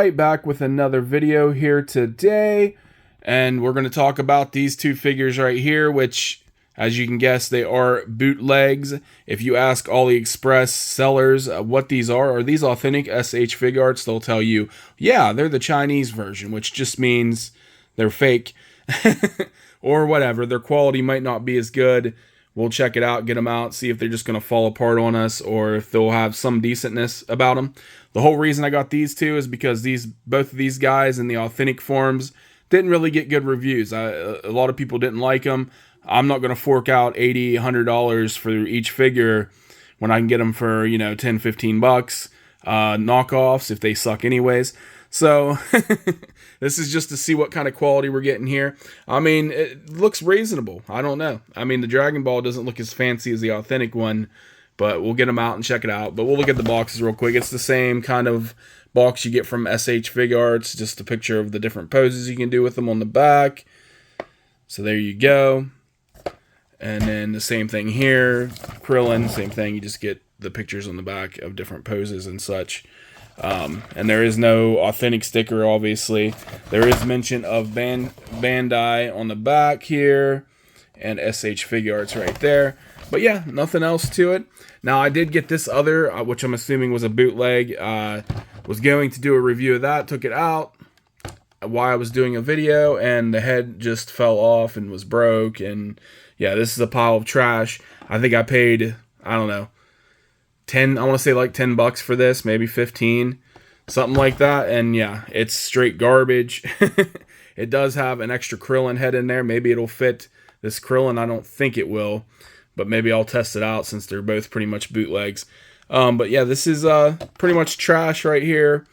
right, back with another video here today, and we're going to talk about these two figures right here, which, as you can guess, they are bootlegs. If you ask AliExpress sellers what these are these authentic SH figuarts, they'll tell you, yeah, they're the Chinese version, which just means they're fake, or whatever. Their quality might not be as good. We'll check it out, get them out, see if they're just going to fall apart on us or if they'll have some decentness about them. The whole reason I got these two is because both of these guys in the authentic forms didn't really get good reviews. A lot of people didn't like them. I'm not going to fork out $80, $100 for each figure when I can get them for, $10, $15. Knockoffs if they suck anyways. So this is just to see what kind of quality we're getting here. I mean, it looks reasonable. I don't know. I mean, the Dragon Ball doesn't look as fancy as the authentic one, but we'll get them out and check it out. But we'll look at the boxes real quick. It's the same kind of box you get from SH figuarts, just a picture of the different poses you can do with them on the back. So there you go. And then the same thing here. Krillin, same thing. You just get the pictures on the back of different poses and such. And there is no authentic sticker, obviously. There is mention of Bandai on the back here and SH figuarts right there. But yeah, nothing else to it. Now, I did get this other, which I'm assuming was a bootleg. Was going to do a review of that, took it out while I was doing a video, and the head just fell off and was broke. And yeah, this is a pile of trash. I think I paid, I don't know, I want to say like $10 for this, maybe 15, something like that. And yeah, it's straight garbage. It does have an extra Krillin head in there. Maybe it'll fit this Krillin. I don't think it will, but maybe I'll test it out since they're both pretty much bootlegs. But yeah, this is pretty much trash right here.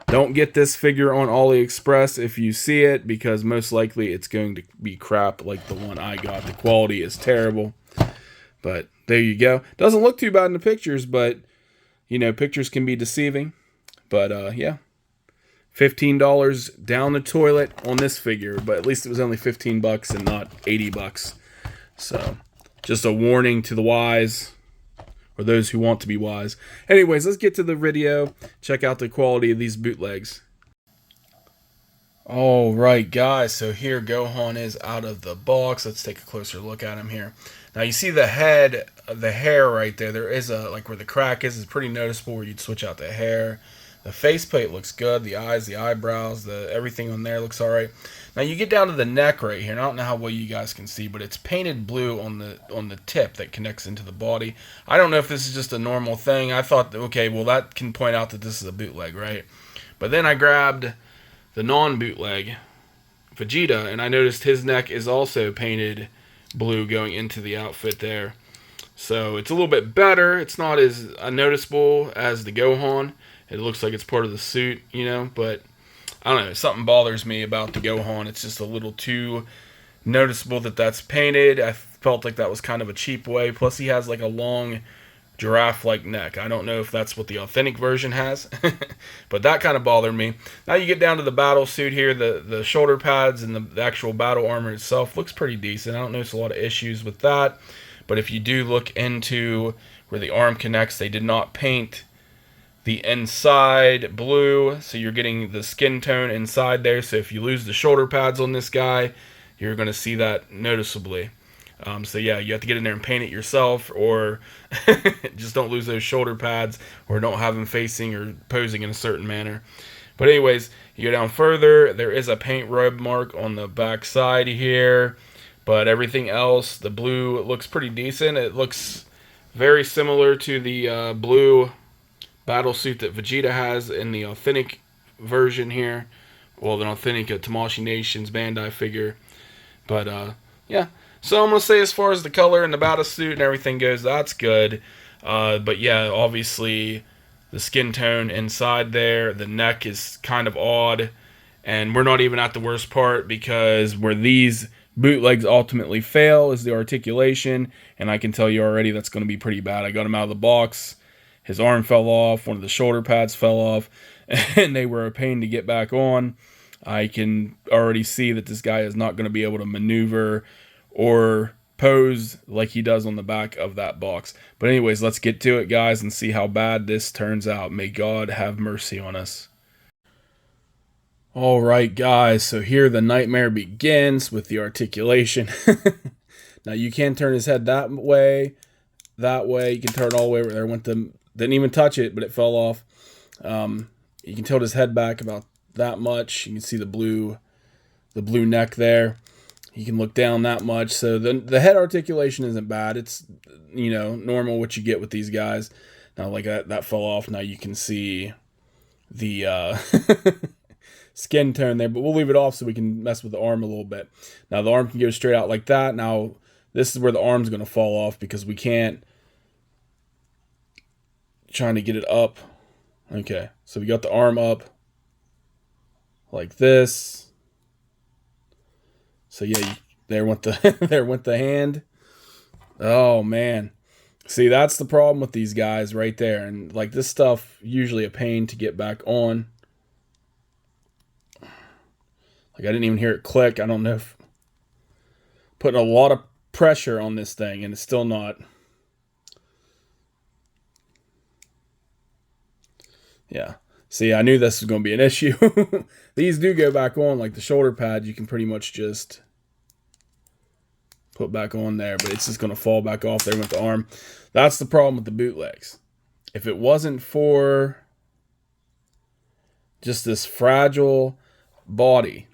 Don't get this figure on AliExpress if you see it, because most likely it's going to be crap like the one I got. The quality is terrible. But there you go. Doesn't look too bad in the pictures, but, pictures can be deceiving. But, yeah. $15 down the toilet on this figure, but at least it was only $15 and not $80. So, just a warning to the wise, or those who want to be wise. Anyways, let's get to the video. Check out the quality of these bootlegs. Alright guys, so here Gohan is out of the box. Let's take a closer look at him here. Now you see the head, the hair right there. There is like where the crack is pretty noticeable where you'd switch out the hair. The faceplate looks good. The eyes, the eyebrows, everything on there looks alright. Now you get down to the neck right here. And I don't know how well you guys can see, but it's painted blue on the tip that connects into the body. I don't know if this is just a normal thing. I thought, okay, well that can point out that this is a bootleg, right? But then I grabbed the non-bootleg Vegeta, and I noticed his neck is also painted blue going into the outfit there. So it's a little bit better. It's not as noticeable as the Gohan. It looks like it's part of the suit, but I don't know. Something bothers me about the Gohan. It's just a little too noticeable that that's painted. I felt like that was kind of a cheap way. Plus he has like a long giraffe-like neck. I don't know if that's what the authentic version has, but that kind of bothered me. Now you get down to the battle suit here. The shoulder pads and the actual battle armor itself looks pretty decent. I don't notice a lot of issues with that, but if you do look into where the arm connects, they did not paint the inside blue, so you're getting the skin tone inside there. So if you lose the shoulder pads on this guy, you're going to see that noticeably. So yeah, you have to get in there and paint it yourself, or just don't lose those shoulder pads, or don't have them facing or posing in a certain manner. But anyways, you go down further, there is a paint rub mark on the back side here, but everything else, the blue looks pretty decent. It looks very similar to the blue battle suit that Vegeta has in the authentic version here. Well, the authentic Tamashii Nations Bandai figure. But yeah. So I'm going to say as far as the color and the battle suit and everything goes, that's good. But yeah, obviously the skin tone inside there, the neck is kind of odd. And we're not even at the worst part, because where these bootlegs ultimately fail is the articulation. And I can tell you already that's going to be pretty bad. I got him out of the box. His arm fell off. One of the shoulder pads fell off. And they were a pain to get back on. I can already see that this guy is not going to be able to maneuver or pose like he does on the back of that box. But anyways, let's get to it, guys, and see how bad this turns out. May God have mercy on us. All right, guys, so here the nightmare begins with the articulation. Now you can turn his head that way, that way. You can turn it all the way over there. Didn't even touch it, but it fell off. You can tilt his head back about that much. You can see the blue neck there. You can look down that much. So the head articulation isn't bad. It's, normal what you get with these guys. Now, like that fell off. Now you can see the skin tone there, but we'll leave it off so we can mess with the arm a little bit. Now the arm can go straight out like that. Now this is where the arm's going to fall off because we can't. Trying to get it up. Okay, so we got the arm up like this. So yeah, there went the there went the hand. Oh man. See, that's the problem with these guys right there. And like this stuff usually a pain to get back on. Like I didn't even hear it click. I don't know if putting a lot of pressure on this thing and it's still not. Yeah. See, I knew this was going to be an issue. These do go back on, like the shoulder pad, you can pretty much just put back on there, but it's just going to fall back off there with the arm. That's the problem with the bootlegs. If it wasn't for just this fragile body,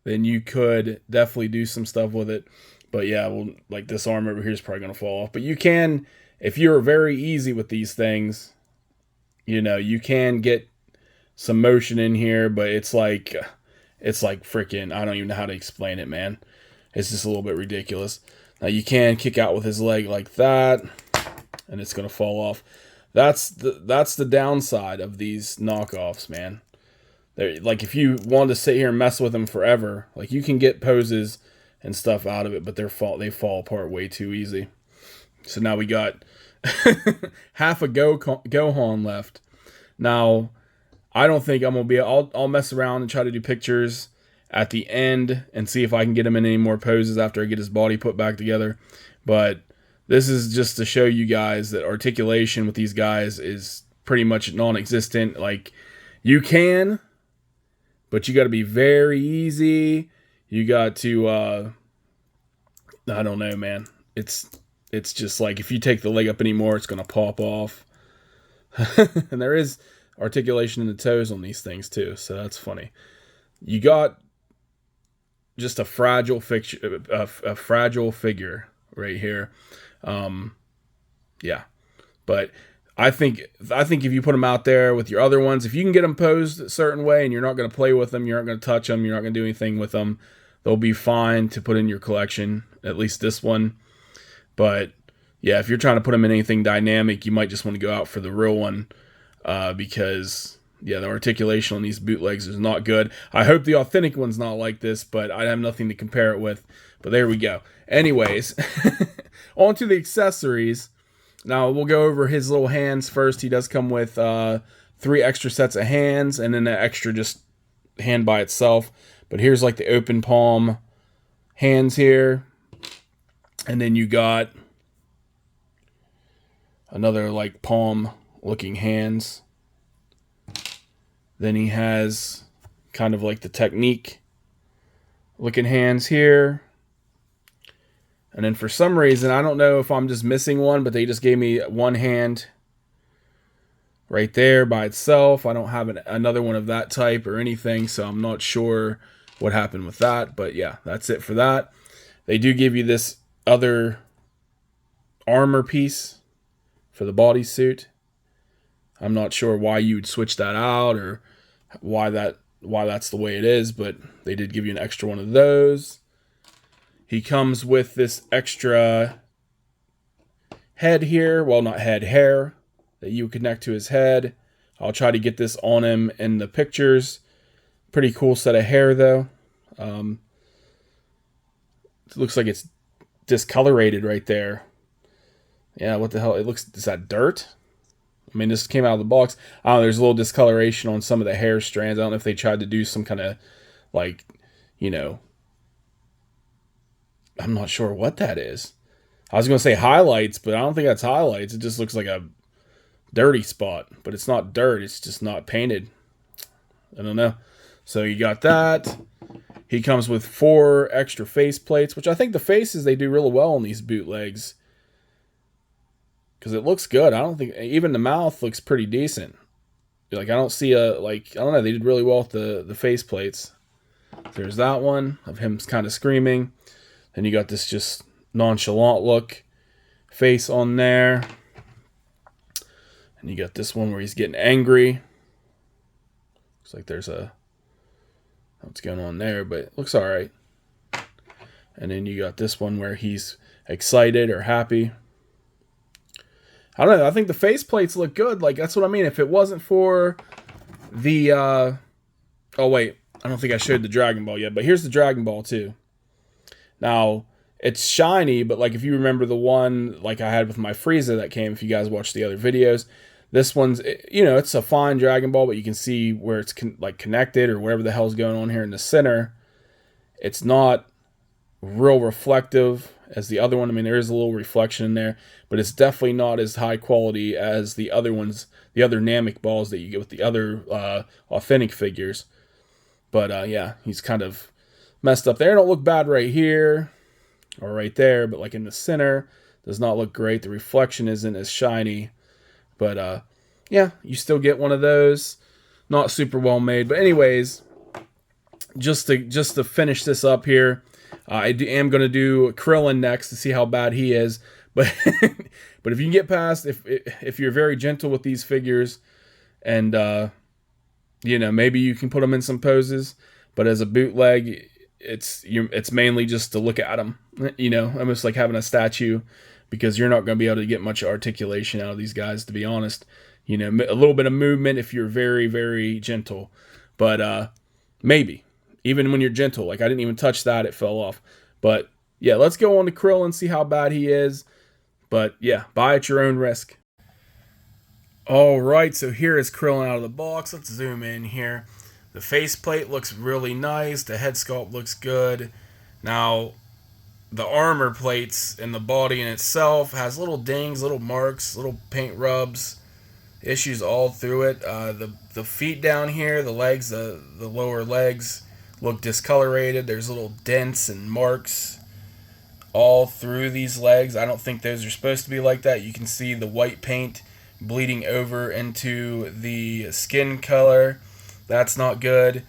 then you could definitely do some stuff with it. But yeah, well, like this arm over here is probably going to fall off. But you can, if you're very easy with these things, you can get some motion in here, but it's like freaking, I don't even know how to explain it, man. It's just a little bit ridiculous. Now you can kick out with his leg like that, and it's going to fall off. That's the downside of these knockoffs, man. They're, like if you want to sit here and mess with them forever, like you can get poses and stuff out of it, but they fall apart way too easy. So now we got half a Gohan left. Now, I don't think I'm gonna be. I'll mess around and try to do pictures at the end and see if I can get him in any more poses after I get his body put back together. But this is just to show you guys that articulation with these guys is pretty much non-existent. Like you can, but you got to be very easy. You got to. I don't know, man. It's just like if you take the leg up anymore, it's going to pop off. And there is articulation in the toes on these things too, so that's funny. You got just a fragile figure right here. Yeah, but I think if you put them out there with your other ones, if you can get them posed a certain way and you're not going to play with them, you're not going to touch them, you're not going to do anything with them, they'll be fine to put in your collection. At least this one. But yeah, if you're trying to put them in anything dynamic, you might just want to go out for the real one because yeah, the articulation on these bootlegs is not good. I hope the authentic one's not like this, but I have nothing to compare it with. But there we go. Anyways, on to the accessories. Now we'll go over his little hands first. He does come with 3 extra sets of hands and then an extra just hand by itself. But here's like the open palm hands here. And then you got another like palm looking hands. Then he has kind of like the technique looking hands here. And then for some reason, I don't know if I'm just missing one, but they just gave me one hand right there by itself. I don't have another one of that type or anything, so I'm not sure what happened with that. But yeah, that's it for that. They do give you this other armor piece for the bodysuit. I'm not sure why you would switch that out or why that's the way it is, but they did give you an extra one of those. He comes with this extra head here. Well, not head, hair that you connect to his head. I'll try to get this on him in the pictures. Pretty cool set of hair though. It looks like it's discolorated right there. Yeah, what the hell? It looks, is that dirt? I mean, this came out of the box. I don't know, there's a little discoloration on some of the hair strands. I don't know if they tried to do some kind of, like, I'm not sure what that is. I was going to say highlights, but I don't think that's highlights. It just looks like a dirty spot. But it's not dirt. It's just not painted. I don't know. So you got that. He comes with 4 extra face plates, which I think the faces, they do really well on these bootlegs. Because it looks good. I don't think, even the mouth looks pretty decent. Like, I don't see a, like, I don't know, they did really well with the face plates. There's that one of him kind of screaming. Then you got this just nonchalant look face on there. And you got this one where he's getting angry. Looks like there's a, what's going on there, but it looks all right. And then you got this one where he's excited or happy. I don't know. I think the faceplates look good. Like, that's what I mean. If it wasn't for the, oh wait, I don't think I showed the Dragon Ball yet, but here's the Dragon Ball too. Now, it's shiny, but like if you remember the one like I had with my Frieza that came, if you guys watched the other videos, this one's, you know, it's a fine Dragon Ball, but you can see where it's like connected or whatever the hell's going on here in the center. It's not real reflective as the other one. I mean, there is a little reflection in there, but it's definitely not as high quality as the other ones, the other Namek balls that you get with the other authentic figures. But yeah, he's kind of messed up there. Don't look bad right here or right there, but like in the center, does not look great. The reflection isn't as shiny, but yeah, you still get one of those. Not super well made, but anyways, just to finish this up here, I am going to do Krillin next to see how bad he is. But but if you can get past, if you're very gentle with these figures, and you know, maybe you can put them in some poses. But as a bootleg, it's mainly just to look at them. You know, almost like having a statue, because you're not going to be able to get much articulation out of these guys, to be honest. You know, a little bit of movement if you're very, very gentle. But maybe. Even when you're gentle. Like, I didn't even touch that. It fell off. But, yeah, let's go on to Krillin and see how bad he is. But, yeah, buy at your own risk. All right, so here is Krillin out of the box. Let's zoom in here. The faceplate looks really nice. The head sculpt looks good. Now, the armor plates and the body in itself has little dings, little marks, little paint rubs, issues all through it. The feet down here, the legs, the lower legs look discolorated. There's little dents and marks all through these legs. I don't think those are supposed to be like that. You can see the white paint bleeding over into the skin color. That's not good.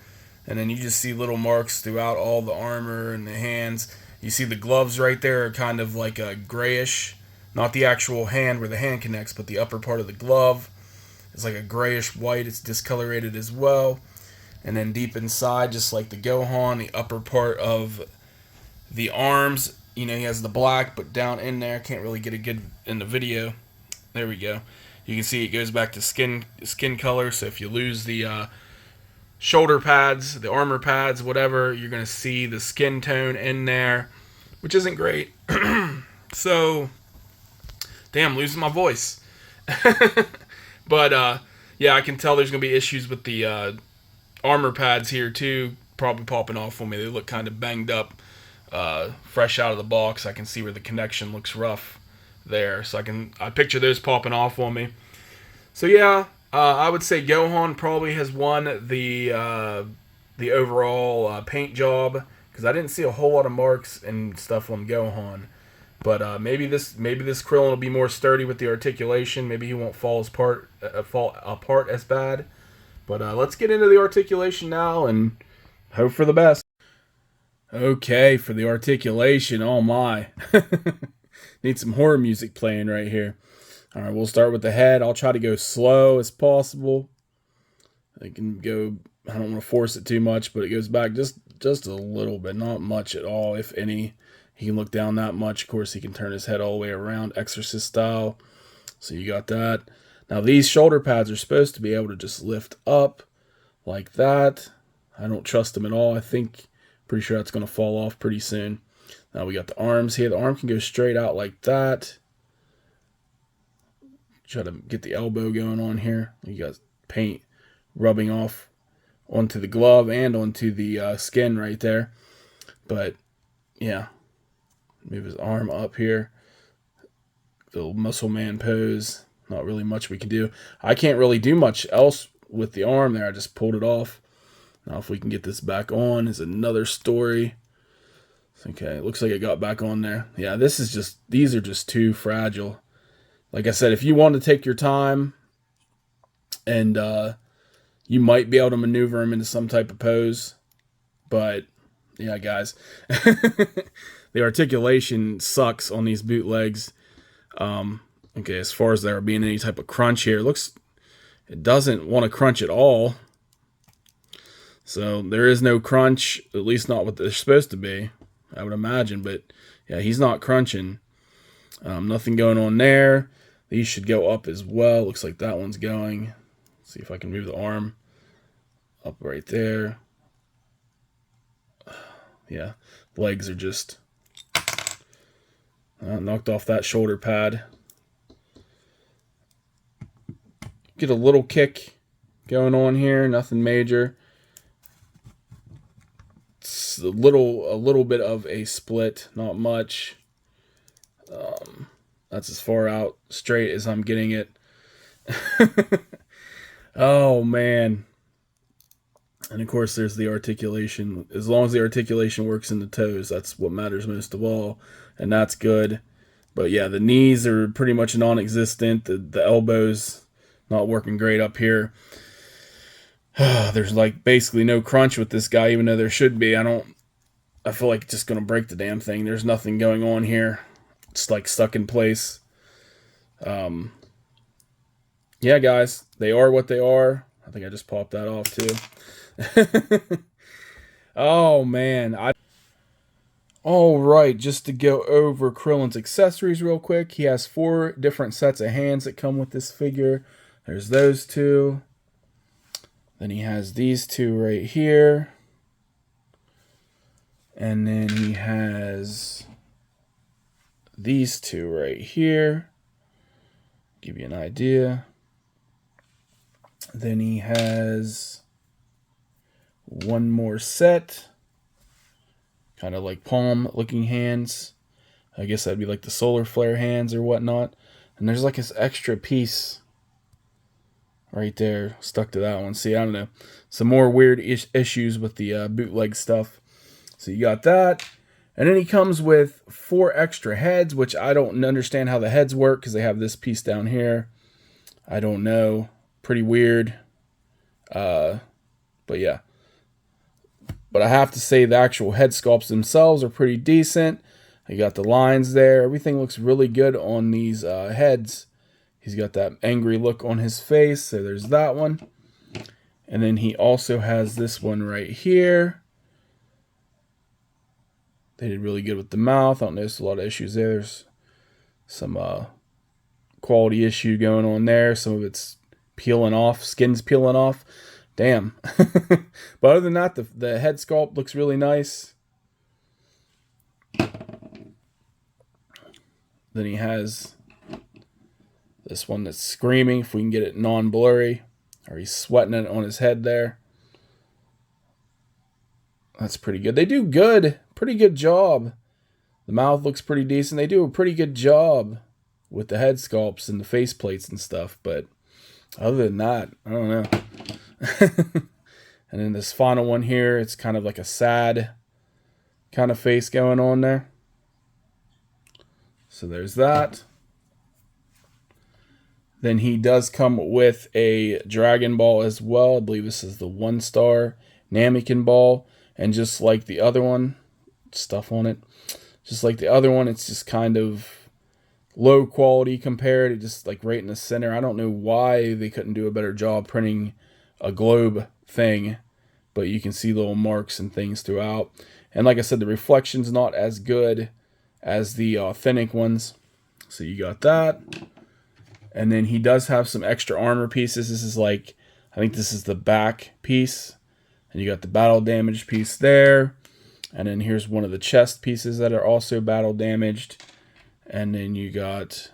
And then you just see little marks throughout all the armor and the hands. You see the gloves right there are kind of like a grayish, not the actual hand where the hand connects, but the upper part of the glove is like a grayish white. It's discolorated as well. And then deep inside, just like the Gohan, the upper part of the arms, you know, he has the black, but down in there, can't really get a good in the video. There we go. You can see it goes back to skin color. So if you lose the shoulder pads, the armor pads, whatever, you're going to see the skin tone in there, which isn't great. So, damn, losing my voice. But, yeah, I can tell there's going to be issues with the armor pads here too, probably popping off on me. They look kind of banged up, fresh out of the box. I can see where the connection looks rough there, so I picture those popping off on me. So yeah, I would say Gohan probably has won the overall paint job, because I didn't see a whole lot of marks and stuff on Gohan. But maybe this Krillin will be more sturdy with the articulation. Maybe he won't fall apart as bad. But let's get into the articulation now and hope for the best. Okay, for the articulation, oh my. Need some horror music playing right here. All right, we'll start with the head. I'll try to go slow as possible. I can go, I don't want to force it too much, but it goes back just a little bit, not much at all, if any. He can look down that much. Of course, he can turn his head all the way around, Exorcist style. So you got that. Now, these shoulder pads are supposed to be able to just lift up like that. I don't trust them at all. Pretty sure that's going to fall off pretty soon. Now we got the arms here. The arm can go straight out like that. Try to get the elbow going on here. You got paint rubbing off onto the glove and onto the skin right there. But, yeah. Move his arm up here. The muscle man pose. Not really much we can do. I can't really do much else with the arm there. I just pulled it off. Now if we can get this back on is another story. Okay, looks like it got back on there. Yeah, these are just too fragile. Like I said, if you want to take your time and you might be able to maneuver them into some type of pose. But yeah, guys, the articulation sucks on these bootlegs. Okay, as far as there being any type of crunch here, it doesn't want to crunch at all. So there is no crunch, at least not what they're supposed to be, I would imagine. But yeah, he's not crunching. Nothing going on there. These should go up as well. Looks like that one's going. Let's see if I can move the arm up right there. Yeah, legs are just knocked off that shoulder pad. Get a little kick going on here, nothing major. It's a little bit of a split, not much. That's as far out straight as I'm getting it. Oh man. And of course there's the articulation. As long as the articulation works in the toes, that's what matters most of all, and that's good. But yeah, the knees are pretty much non-existent. The elbows not working great up here. There's like basically no crunch with this guy, even though there should be. I feel like it's just gonna break the damn thing. There's nothing going on here. It's like stuck in place. Yeah, guys, they are what they are. I think I just popped that off too. Oh man. All right, just to go over Krillin's accessories real quick. He has 4 different sets of hands that come with this figure. There's those 2. Then he has these 2 right here. And then he has these 2 right here. Give you an idea. Then he has one more set. Kind of like palm looking hands. I guess that'd be like the solar flare hands or whatnot. And there's like this extra piece right there stuck to that one. See, I don't know. Some more weird issues with the bootleg stuff. So you got that. And then he comes with 4 extra heads, which I don't understand how the heads work because they have this piece down here. I don't know. Pretty weird. But yeah. But I have to say the actual head sculpts themselves are pretty decent. You got the lines there. Everything looks really good on these heads. He's got that angry look on his face. So there's that one. And then he also has this one right here. They did really good with the mouth. I don't notice a lot of issues there. There's some quality issue going on there. Some of it's peeling off. Skin's peeling off. Damn. But other than that, the head sculpt looks really nice. Then he has this one that's screaming, if we can get it non-blurry. Or he's sweating it on his head there. That's pretty good. They do good. Pretty good job. The mouth looks pretty decent. They do a pretty good job with the head sculpts and the face plates and stuff. But other than that, I don't know. And then this final one here, it's kind of like a sad kind of face going on there. So there's that. Then he does come with a Dragon Ball as well. I believe this is the 1-star Namekian ball. And just like the other one, stuff on it. Just like the other one, it's just kind of low quality compared. It just like right in the center. I don't know why they couldn't do a better job printing a globe thing, but you can see little marks and things throughout. And like I said, the reflection's not as good as the authentic ones. So you got that. And then he does have some extra armor pieces. This is like, I think this is the back piece. And you got the battle damage piece there. And then here's one of the chest pieces that are also battle damaged. And then you got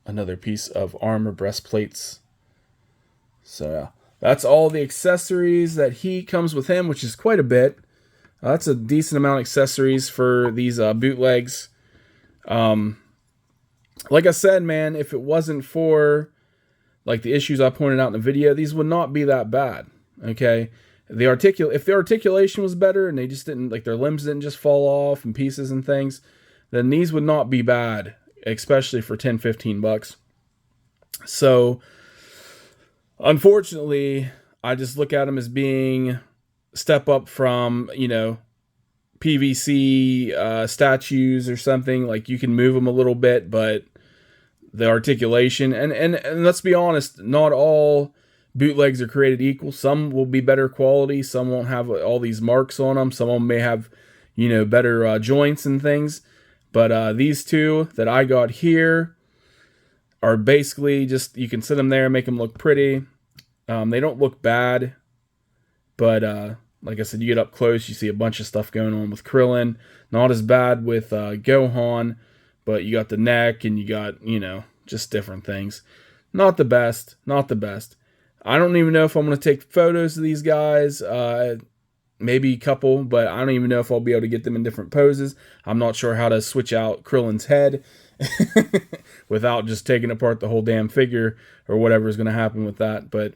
another piece of armor breastplates. So yeah. That's all the accessories that he comes with him, which is quite a bit. That's a decent amount of accessories for these bootlegs. Like I said, man, if it wasn't for like the issues I pointed out in the video, these would not be that bad. Okay, If the articulation was better and they just didn't, like, their limbs didn't just fall off in pieces and things, then these would not be bad, especially for 10, 15 bucks. So unfortunately, I just look at them as being step up from, PVC statues or something. Like, you can move them a little bit, but the articulation, and let's be honest, not all bootlegs are created equal. Some will be better quality, some won't have all these marks on them, some of them may have, better joints and things. But these two that I got here are basically just, you can sit them there and make them look pretty. They don't look bad, but like I said, you get up close, you see a bunch of stuff going on with Krillin. Not as bad with Gohan, but you got the neck and you got, just different things. Not the best, not the best. I don't even know if I'm going to take photos of these guys. Maybe a couple, but I don't even know if I'll be able to get them in different poses. I'm not sure how to switch out Krillin's head without just taking apart the whole damn figure or whatever is going to happen with that. But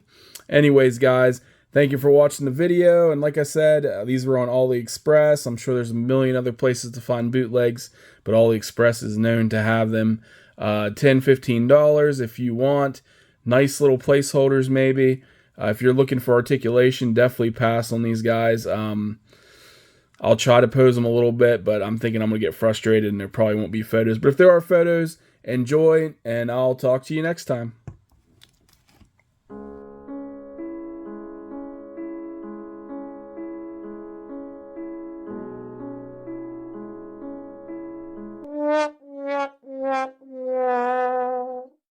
anyways, guys, thank you for watching the video. And like I said, these were on AliExpress. I'm sure there's a million other places to find bootlegs, but AliExpress is known to have them. $10, $15 if you want. Nice little placeholders maybe. If you're looking for articulation, definitely pass on these guys. I'll try to pose them a little bit, but I'm thinking I'm going to get frustrated and there probably won't be photos. But if there are photos, enjoy, and I'll talk to you next time.